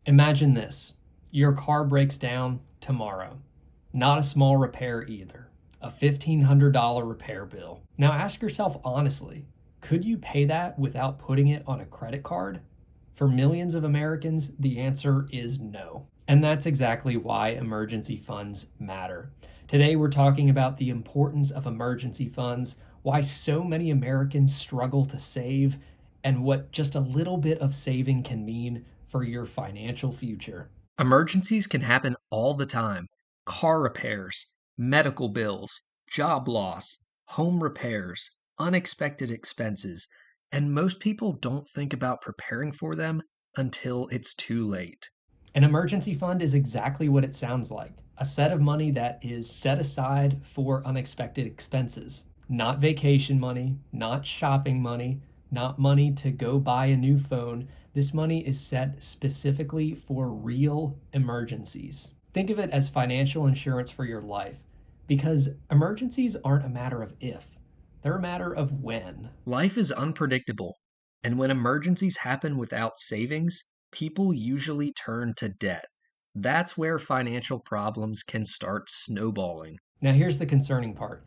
Imagine this. Your car breaks down tomorrow. Not a small repair either. A $1,500 repair bill. Now ask yourself honestly, could you pay that without putting it on a credit card? For millions of Americans, the answer is no. And that's exactly why emergency funds matter. Today, we're talking about the importance of emergency funds, why so many Americans struggle to save, and what just a little bit of saving can mean for your financial future. Emergencies can happen all the time. Car repairs, medical bills, job loss, home repairs, unexpected expenses, and most people don't think about preparing for them until it's too late. An emergency fund is exactly what it sounds like, a set of money that is set aside for unexpected expenses. Not vacation money, not shopping money, not money to go buy a new phone. This money is set specifically for real emergencies. Think of it as financial insurance for your life, because emergencies aren't a matter of if, they're a matter of when. Life is unpredictable, and when emergencies happen without savings, people usually turn to debt. That's where financial problems can start snowballing. Now, here's the concerning part.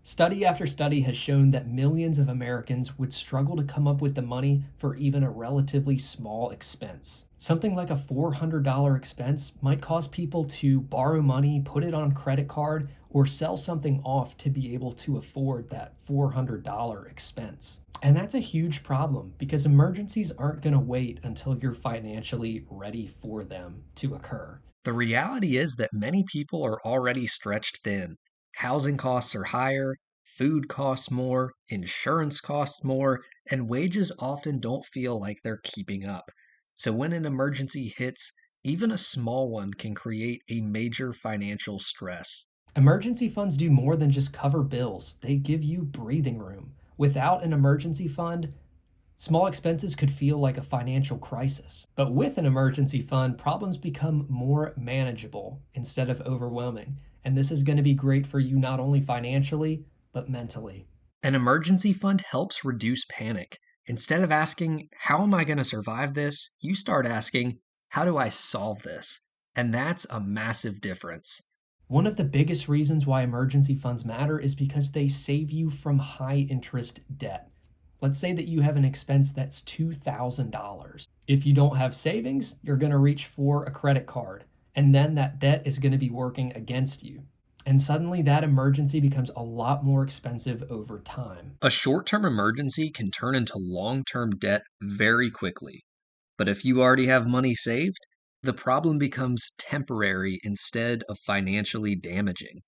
Study after study has shown that millions of Americans would struggle to come up with the money for even a relatively small expense. Something like a $400 expense might cause people to borrow money, put it on credit card, or sell something off to be able to afford that $400 expense. And that's a huge problem because emergencies aren't going to wait until you're financially ready for them to occur. The reality is that many people are already stretched thin. Housing costs are higher, food costs more, insurance costs more, and wages often don't feel like they're keeping up. So when an emergency hits, even a small one can create a major financial stress. Emergency funds do more than just cover bills, they give you breathing room. Without an emergency fund, small expenses could feel like a financial crisis. But with an emergency fund, problems become more manageable instead of overwhelming. And this is going to be great for you not only financially, but mentally. An emergency fund helps reduce panic. Instead of asking, how am I going to survive this? You start asking, how do I solve this? And that's a massive difference. One of the biggest reasons why emergency funds matter is because they save you from high interest debt. Let's say that you have an expense that's $2,000. If you don't have savings, you're going to reach for a credit card, and then that debt is going to be working against you. And suddenly that emergency becomes a lot more expensive over time. A short term emergency can turn into long term debt very quickly. But if you already have money saved, the problem becomes temporary instead of financially damaging.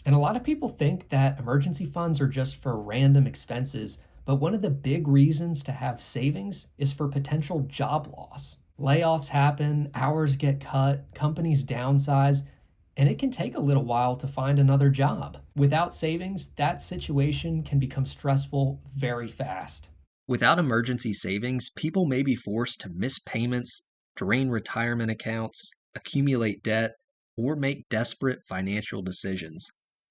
And a lot of people think that emergency funds are just for random expenses, but one of the big reasons to have savings is for potential job loss. Layoffs happen, hours get cut, companies downsize, and it can take a little while to find another job. Without savings, that situation can become stressful very fast. Without emergency savings, people may be forced to miss payments, drain retirement accounts, accumulate debt, or make desperate financial decisions.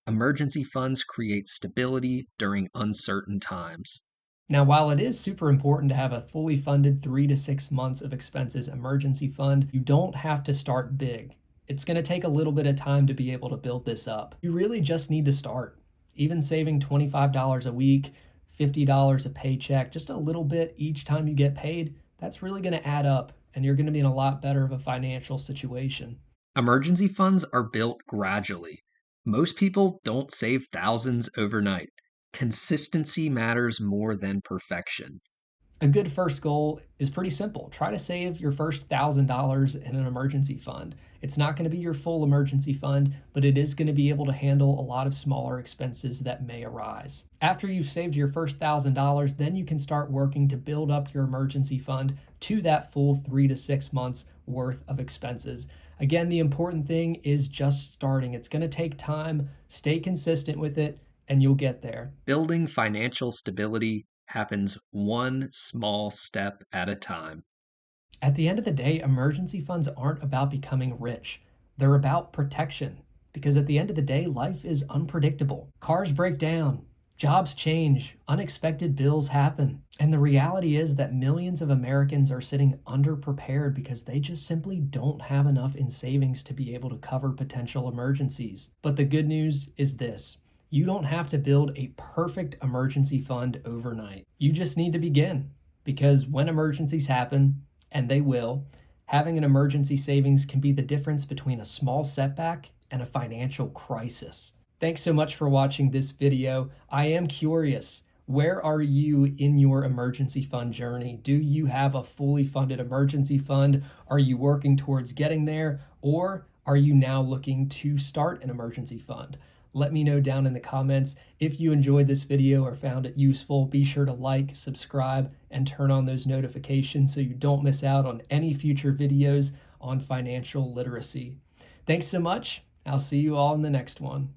Emergency funds create stability during uncertain times. Now, while it is super important to have a fully funded 3 to 6 months of expenses emergency fund, you don't have to start big. It's going to take a little bit of time to be able to build this up. You really just need to start. Even saving $25 a week, $50 a paycheck, just a little bit each time you get paid, that's really going to add up, and you're going to be in a lot better of a financial situation. Emergency funds are built gradually. Most people don't save thousands overnight. Consistency matters more than perfection. A good first goal is pretty simple. Try to save your first $1,000 in an emergency fund. It's not going to be your full emergency fund, but it is going to be able to handle a lot of smaller expenses that may arise. After you've saved your first $1,000, then you can start working to build up your emergency fund to that full 3 to 6 months worth of expenses. Again, the important thing is just starting. It's going to take time. Stay consistent with it, and you'll get there. Building financial stability happens one small step at a time. At the end of the day, emergency funds aren't about becoming rich. They're about protection. Because at the end of the day, life is unpredictable. Cars break down, Jobs change, unexpected bills happen, and the reality is that millions of Americans are sitting underprepared because they just simply don't have enough in savings to be able to cover potential emergencies. But the good news is this: you don't have to build a perfect emergency fund overnight. You just need to begin, because when emergencies happen, and they will, having an emergency savings can be the difference between a small setback and a financial crisis. Thanks so much for watching this video. I am curious, where are you in your emergency fund journey? Do you have a fully funded emergency fund? Are you working towards getting there? Or are you now looking to start an emergency fund? Let me know down in the comments. If you enjoyed this video or found it useful, be sure to like, subscribe, and turn on those notifications so you don't miss out on any future videos on financial literacy. Thanks so much. I'll see you all in the next one.